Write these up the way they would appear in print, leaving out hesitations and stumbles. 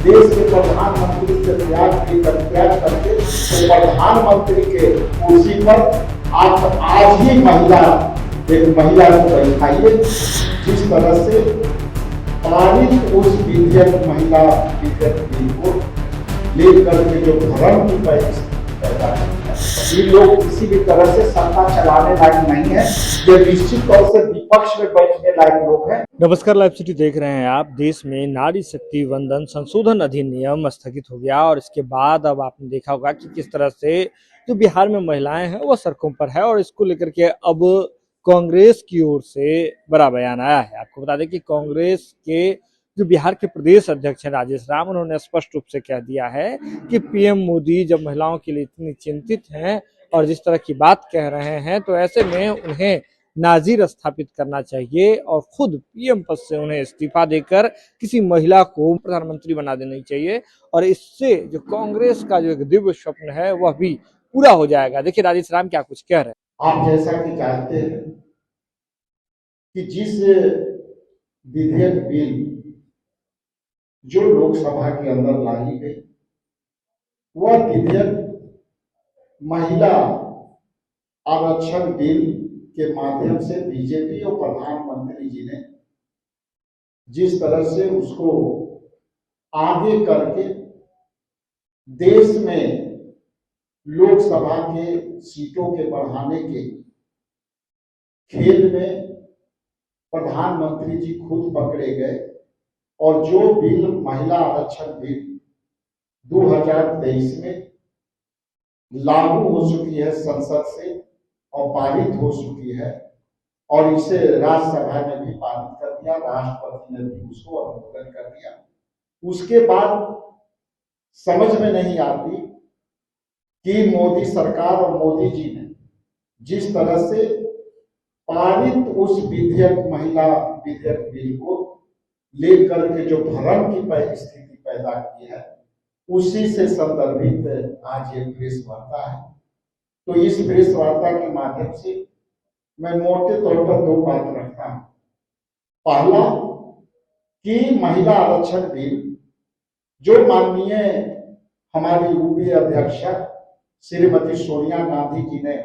देश के प्रधानमंत्री से त्याग करके तो प्रधानमंत्री के कुर्सी पर आप आज ही एक महिला को बैठाइए। जिस तरह से पारित उस विधेयक महिला विधेयक बिल को लेकर के जो धर्म की पैदा है, ये लोग किसी भी तरह से सत्ता चलाने लायक नहीं है। ये निश्चित तौर से विपक्ष में बैठने लायक लोग हैं। नमस्कार, लाइव सिटी देख रहे हैं आप। देश में नारी शक्ति वंदन संशोधन अधिनियम स्थगित हो गया और इसके बाद अब आपने देखा होगा कि किस तरह से जो बिहार में महिलाएं हैं वो सड़कों पर है और इसको लेकर के अब कांग्रेस की ओर से बड़ा बयान आया है। आपको बता दें कि कांग्रेस के जो बिहार के प्रदेश अध्यक्ष हैं राजेश राम, उन्होंने स्पष्ट रूप से कह दिया है कि पीएम मोदी जब महिलाओं के लिए इतनी चिंतित हैं और जिस तरह की बात कह रहे हैं, तो ऐसे में उन्हें नाजीर स्थापित करना चाहिए और खुद पीएम पद से उन्हें इस्तीफा देकर किसी महिला को प्रधानमंत्री बना देनी चाहिए और इससे जो कांग्रेस का जो एक दिव्य स्वप्न है वह भी पूरा हो जाएगा। देखिए राजेश राम क्या कुछ कह रहे हैं। आप जैसा कि जानते हैं कि जिस विधेयक बिल जो लोकसभा के अंदर लाई गई, वह विधेयक महिला आरक्षण बिल के माध्यम से बीजेपी और प्रधानमंत्री जी ने जिस तरह से उसको आगे करके देश में लोकसभा के सीटों के बढ़ाने के खेल में प्रधानमंत्री जी खुद पकड़े गए और जो बिल महिला आरक्षण बिल 2023 में लागू हो चुकी है संसद से और पारित हो चुकी है और इसे राज्यसभा ने भी पारित कर दिया, राष्ट्रपति ने भी उसको अनुमोदन कर दिया। उसके बाद समझ में नहीं आती कि मोदी सरकार और मोदी जी ने जिस तरह से पारित उस महिला विधेयक बिल को लेकर के जो भ्रम की स्थिति पैदा की है, उसी से संदर्भित आज ये प्रेस वार्ता है। तो इस प्रेस वार्ता के माध्यम से मैं मोटे तौर पर दो बात रखता हूं। पहला कि महिला आरक्षण बिल जो माननीय हमारी यूपीए अध्यक्षा श्रीमती सोनिया गांधी जी ने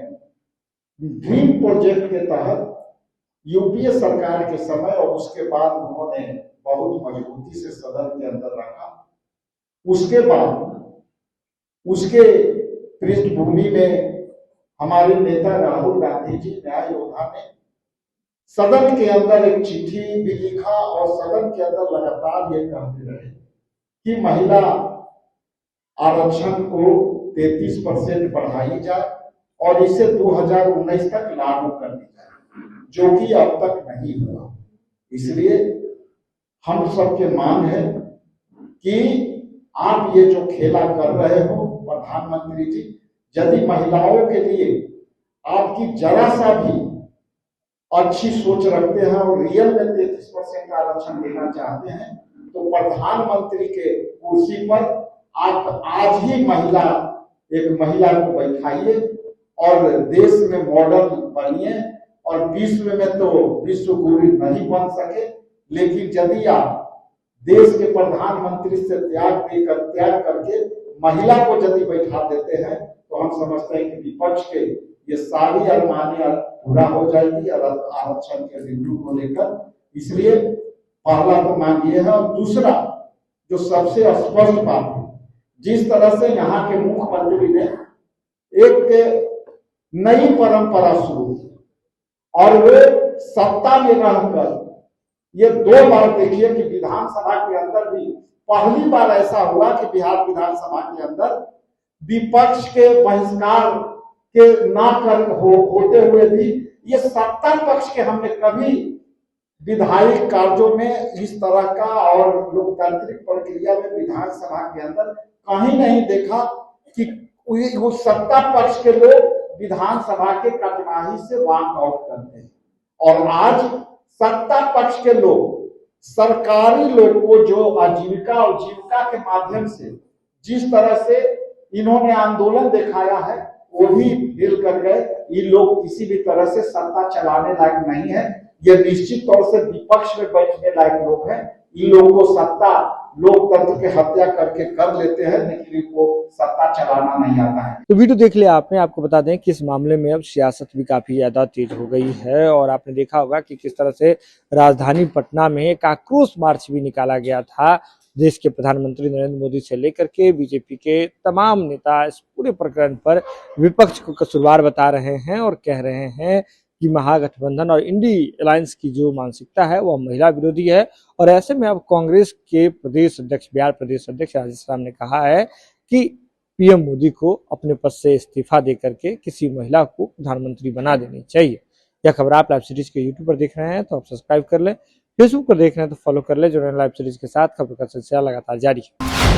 ड्रीम प्रोजेक्ट के तहत यूपीए सरकार के समय और उसके बाद उन्होंने बहुत मजबूती से सदन के अंदर रखा। उसके बाद उसके पृष्ठभूमि में हमारे नेता राहुल गांधी जी न्याय योद्धा ने सदन के अंदर एक चिट्ठी भी लिखा और सदन के अंदर लगातार ये कहते रहे कि महिला आरक्षण को 33% बढ़ाई जाए और इसे 2019 तक लागू कर दी जाए, जो कि अब तक नहीं हुआ। इसलिए हम सबके मांग है कि आप ये जो खेला कर रहे हो प्रधानमंत्री जी, यदि महिलाओं के लिए आपकी जरा सा भी अच्छी सोच रखते हैं और रियल में 33% आरक्षण देना चाहते हैं, तो प्रधानमंत्री के कुर्सी पर आप आज ही एक महिला को बैठाइए और देश में मॉडल बनिए। और विश्व में तो विश्व गुरु नहीं बन सके, लेकिन यदि आप देश के प्रधानमंत्री से त्याग करके महिला को यदि बैठा देते हैं, तो हम समझते हैं कि विपक्ष के ये सारी अरमानियां पूरा हो जाएगी आरक्षण के बिंदु को लेकर। इसलिए पहला तो मांग ये है। और दूसरा जो सबसे स्पष्ट बात है, जिस तरह से यहाँ के मुख्यमंत्री ने एक नई परंपरा शुरू की और वे सत्ता में रहकर ये 2 बार देखिए कि विधानसभा के अंदर भी पहली बार ऐसा हुआ कि बिहार विधानसभा के अंदर विपक्ष के बहिष्कार के ना कर होते हुए भी ये सत्ता पक्ष के हमने कभी विधायिक कार्यों में इस तरह का और लोकतांत्रिक प्रक्रिया में विधानसभा के अंदर कहीं नहीं देखा कि वो सत्ता पक्ष के लोग विधानसभा के कार्यवाही से वॉकआउट करते हैं। और आज सत्ता पक्ष के लोग सरकारी लोग को जो आजीविका और जीविका के माध्यम से जिस तरह से इन्होंने आंदोलन दिखाया है, वो भी हिल कर गए। ये लोग किसी भी तरह से सत्ता चलाने लायक नहीं है। ये निश्चित तौर से विपक्ष में बैठने लायक लोग हैं। इन लोगों को सत्ता लोकतंत्र की हत्या करके कर लेते हैं, लेकिन इनको सत्ता चलाना नहीं आता है। तो वीडियो देख लिया आपने। आपको बता दें कि इस मामले में अब सियासत भी काफी ज्यादा तेज हो गई है और आपने देखा होगा कि किस तरह से राजधानी पटना में एक आक्रोश मार्च भी निकाला गया था। देश के प्रधानमंत्री नरेंद्र मोदी से लेकर के बीजेपी के तमाम नेता इस पूरे प्रकरण पर विपक्ष को कसूरवार बता रहे हैं और कह रहे हैं कि महागठबंधन और इंडी अलायंस की जो मानसिकता है वह महिला विरोधी है। और ऐसे में अब कांग्रेस के प्रदेश अध्यक्ष, बिहार प्रदेश अध्यक्ष राजेश राम ने कहा है कि पीएम मोदी को अपने पद से इस्तीफा दे करके किसी महिला को प्रधानमंत्री बना देनी चाहिए। यह खबर आप लाइव सीरीज के यूट्यूब पर देख रहे हैं तो आप सब्सक्राइब कर लें, फेसबुक पर देख रहे हैं तो फॉलो कर लें। जो लाइव सीरीज के साथ खबर का सिलसिला लगातार जारी है।